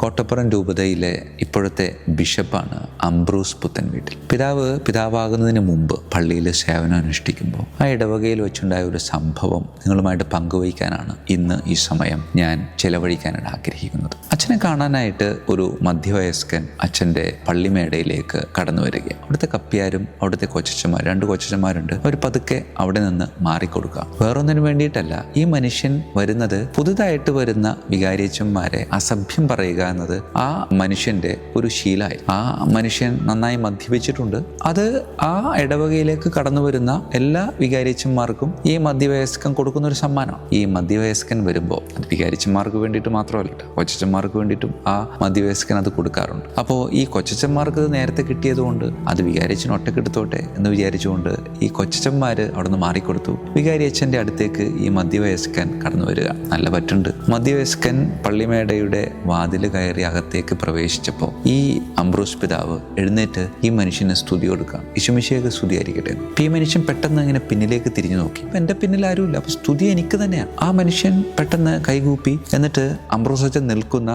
കോട്ടപ്പുറം രൂപതയിലെ ഇപ്പോഴത്തെ ബിഷപ്പാണ് അംബ്രൂസ് പുത്തൻവീട്ടിൽ. പിതാവാകുന്നതിന് മുമ്പ് പള്ളിയിൽ സേവനം അനുഷ്ഠിക്കുമ്പോൾ ആ ഇടവകയിൽ വെച്ചുണ്ടായ ഒരു സംഭവം നിങ്ങളുമായിട്ട് പങ്കുവയ്ക്കാനാണ് ഇന്ന് ഈ സമയം ഞാൻ ചെലവഴിക്കാനാണ് ആഗ്രഹിക്കുന്നത്. അച്ഛനെ കാണാനായിട്ട് ഒരു മധ്യവയസ്കൻ അച്ഛൻ്റെ പള്ളിമേടയിലേക്ക് കടന്നു വരികയാണ്. അവിടുത്തെ കപ്പ്യാരും അവിടുത്തെ കൊച്ചന്മാർ, 2 കൊച്ചന്മാരുണ്ട്. അവർ പതുക്കെ അവിടെ നിന്ന് മാറിക്കൊടുക്കുക. വേറൊന്നിനു വേണ്ടിയിട്ടല്ല, ഈ മനുഷ്യൻ വരുന്നത് പുതുതായിട്ട് വരുന്ന വികാരിയച്ചന്മാരെ അസഭ്യം പറയുക എന്നത് ആ മനുഷ്യന്റെ ഒരു ശീലമായി. ആ മനുഷ്യൻ നന്നായി മദ്യപിച്ചിട്ടുണ്ട്. അത് ആ ഇടവകയിലേക്ക് കടന്നു വരുന്ന എല്ലാ വികാരിയച്ചന്മാർക്കും ഈ മധ്യവയസ്കൻ കൊടുക്കുന്ന ഒരു സമ്മാനമാണ്. ഈ മധ്യവയസ്കൻ വരുമ്പോൾ അത് വികാരിച്ചന്മാർക്ക് വേണ്ടിയിട്ട് മാത്രമല്ല, കൊച്ചന്മാർക്ക് വേണ്ടിയിട്ടും ആ മധ്യവയസ്കൻ അത് കൊടുക്കാറുണ്ട്. അപ്പോൾ ഈ കൊച്ചന്മാർക്ക് ഇത് നേരത്തെ കിട്ടിയതുകൊണ്ട് അത് വികാരിയച്ചൻ ഒറ്റക്കെടുത്തോട്ടെ എന്ന് വിചാരിച്ചുകൊണ്ട് ഈ കൊച്ചന്മാർ അവിടെ നിന്ന് മാറിക്കൊടുത്തു. വികാരിയച്ഛൻ്റെ അടുത്തേക്ക് ഈ മധ്യവയസ്കൻ കടന്നു വരിക. നല്ല പറ്റുണ്ട്. മധ്യവയസ്കൻ പള്ളിമേടയുടെ വാതിൽ കയറി അകത്തേക്ക് പ്രവേശിച്ചപ്പോൾ ഈ അംബ്രോസ് പിതാവ് എഴുന്നേറ്റ് ഈ മനുഷ്യന് സ്തുതി കൊടുക്കാം. യേശുമിശിഹായ്ക്ക് സ്തുതിയായിരിക്കട്ടെ. ഈ മനുഷ്യൻ പെട്ടെന്ന് ഇങ്ങനെ പിന്നിലേക്ക് തിരിഞ്ഞു നോക്കി. എൻ്റെ പിന്നിൽ ആരുമില്ല, അപ്പൊ സ്തുതി എനിക്ക് തന്നെയാണ്. ആ മനുഷ്യൻ പെട്ടെന്ന് കൈകൂപ്പി എന്നിട്ട് അംബ്രോസ് അച്ഛൻ നിൽക്കുന്ന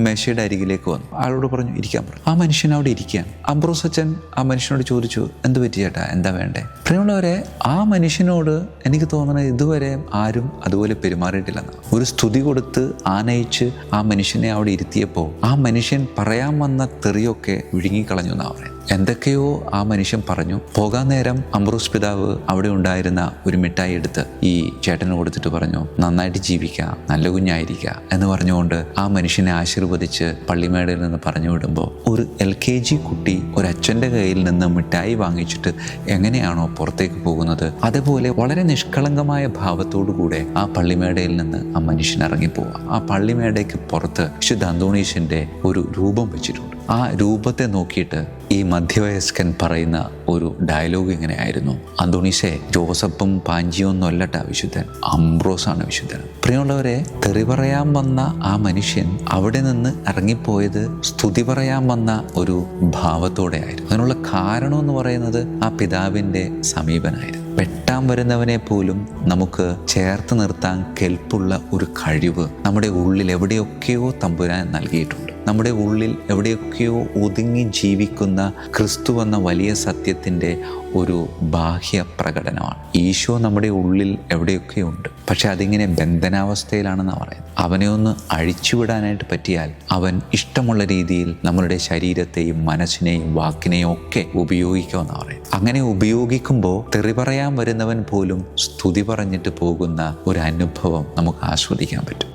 മേശയുടെ അരികിലേക്ക് വന്നു. ആളോട് പറഞ്ഞു ഇരിക്കാൻ പറഞ്ഞു. ആ മനുഷ്യൻ അവിടെ ഇരിക്കുകയാണ്. അംബ്രോസ് അച്ഛൻ ആ മനുഷ്യനോട് ചോദിച്ചു, എന്ത് പറ്റി ചേട്ടാ, എന്താ വേണ്ടേ? പ്രിയമുള്ളവരെ, ആ മനുഷ്യനോട് എനിക്ക് തോന്നുന്നത് ഇതുവരെ ആരും അതുപോലെ പെരുമാറിയിട്ടില്ലെന്ന്. ഒരു സ്തുതി കൊടുത്ത് ആനയിച്ച് ആ മനുഷ്യനെ അവിടെ ഇരുത്തിയപ്പോൾ ആ മനുഷ്യൻ പറയാൻ വന്ന തെറിയൊക്കെ വിഴുങ്ങിക്കളഞ്ഞു എന്നാ പറയുന്നത്. എന്തൊക്കെയോ ആ മനുഷ്യൻ പറഞ്ഞു. പോകാൻ നേരം അംബ്രോസ് പിതാവ് അവിടെ ഉണ്ടായിരുന്ന ഒരു മിഠായി എടുത്ത് ഈ ചേട്ടന് കൊടുത്തിട്ട് പറഞ്ഞു, നന്നായിട്ട് ജീവിക്കുക, നല്ല കുഞ്ഞായിരിക്കുക എന്ന് പറഞ്ഞുകൊണ്ട് ആ മനുഷ്യനെ ആശീർവദിച്ച് പള്ളിമേടയിൽ നിന്ന് പറഞ്ഞു വിടുമ്പോൾ ഒരു LKG കുട്ടി ഒരു അച്ഛൻ്റെ കയ്യിൽ നിന്ന് മിഠായി വാങ്ങിച്ചിട്ട് എങ്ങനെയാണോ പുറത്തേക്ക് പോകുന്നത്, അതേപോലെ വളരെ നിഷ്കളങ്കമായ ഭാവത്തോടു കൂടെ ആ പള്ളിമേടയിൽ നിന്ന് ആ മനുഷ്യൻ ഇറങ്ങിപ്പോവുക. ആ പള്ളിമേടയ്ക്ക് പുറത്ത് വിശുദ്ധ അന്തോണീസിന്റെ ഒരു രൂപം വെച്ചിട്ടുണ്ട്. ആ രൂപത്തെ നോക്കിയിട്ട് ഈ മധ്യവയസ്കൻ പറയുന്ന ഒരു ഡയലോഗ് ഇങ്ങനെയായിരുന്നു, അന്തോണീസേ, ജോസഫും പാഞ്ചിയും ഒന്നും അല്ലട്ടാ വിശുദ്ധൻ, അംബ്രോസാണ് വിശുദ്ധൻ. പ്രിയമുള്ളവരെ, തെറി പറയാൻ വന്ന ആ മനുഷ്യൻ അവിടെ നിന്ന് ഇറങ്ങിപ്പോയത് സ്തുതി പറയാൻ വന്ന ഒരു ഭാവത്തോടെ ആയിരുന്നു. അതിനുള്ള കാരണം എന്ന് പറയുന്നത് ആ പിതാവിൻ്റെ സമീപനായിരുന്നു. വെട്ടാൻ വരുന്നവനെ പോലും നമുക്ക് ചേർത്ത് നിർത്താൻ കെൽപ്പുള്ള ഒരു കഴിവ് നമ്മുടെ ഉള്ളിൽ എവിടെയൊക്കെയോ തമ്പുരാൻ നൽകിയിട്ടുണ്ട്. നമ്മുടെ ഉള്ളിൽ എവിടെയൊക്കെയോ ഒതുങ്ങി ജീവിക്കുന്ന ക്രിസ്തു എന്ന വലിയ സത്യത്തിൻ്റെ ഒരു ബാഹ്യ പ്രകടനമാണ്. ഈശോ നമ്മുടെ ഉള്ളിൽ എവിടെയൊക്കെയോ ഉണ്ട്. പക്ഷെ അതിങ്ങനെ ബന്ധനാവസ്ഥയിലാണെന്നാണ് പറയുന്നത്. അവനെ ഒന്ന് അഴിച്ചുവിടാനായിട്ട് പറ്റിയാൽ അവൻ ഇഷ്ടമുള്ള രീതിയിൽ നമ്മളുടെ ശരീരത്തെയും മനസ്സിനെയും വാക്കിനെയും ഒക്കെ ഉപയോഗിക്കുമെന്നാണ് പറയുന്നത്. അങ്ങനെ ഉപയോഗിക്കുമ്പോൾ തെറി പറയാൻ വരുന്നവൻ പോലും സ്തുതി പറഞ്ഞിട്ട് പോകുന്ന ഒരു അനുഭവം നമുക്ക് ആസ്വദിക്കാൻ പറ്റും.